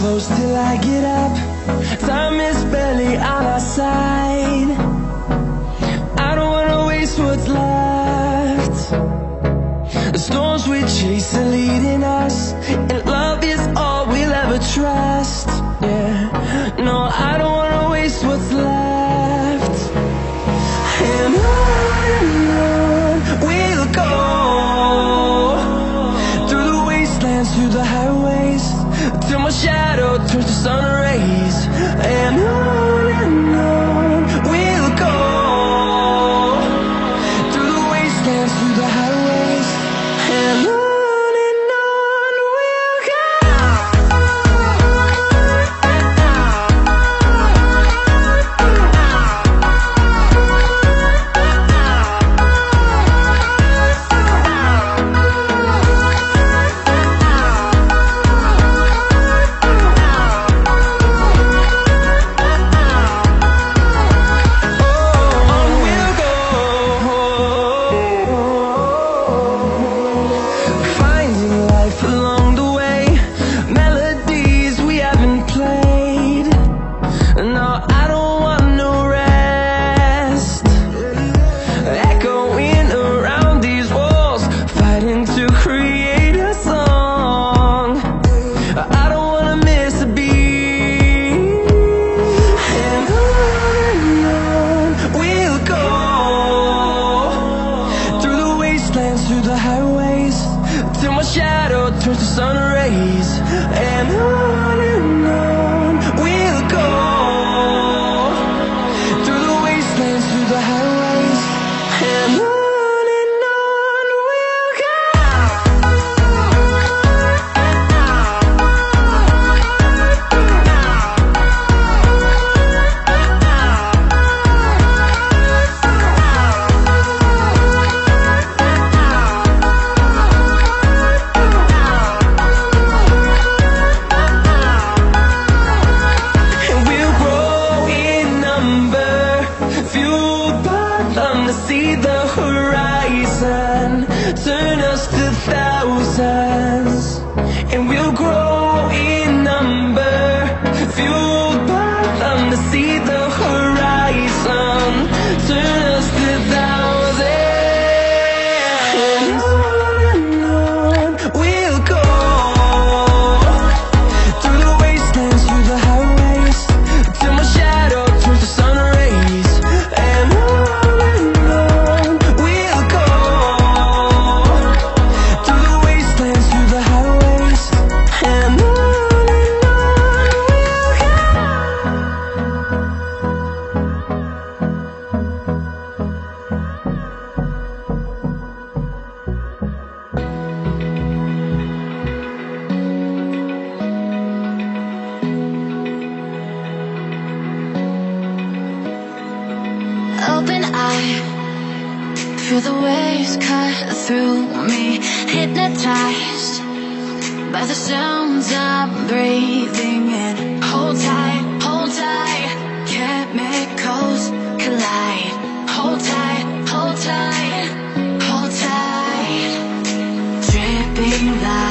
close till I get up. Time is barely on our side. I don't wanna waste what's left. The storms we chase are leading us, and love is all we'll ever trust. Yeah, no, I don't wanna waste what's left. And on we'll go, through the wastelands, through the highways, till my shadow turns to sun rays. And on we'll go, through the wastelands, through the highways, and on we'll go. Through the highways, till my shadow turns to sun rays. And on we'll go, through the wastelands, through the highways, and on we'll go. See the horizon, turn us to thousands, and we'll grow in number, fueled by them to see the horizon, turn us to thousands. And on we'll go, through the wastelands, through the highways, till my shadow turns to sun rays. And open eye, feel the waves cut through me, hypnotized by the sounds I'm breathing in. Hold tight, chemicals collide. Hold tight, hold tight, hold tight, dripping light.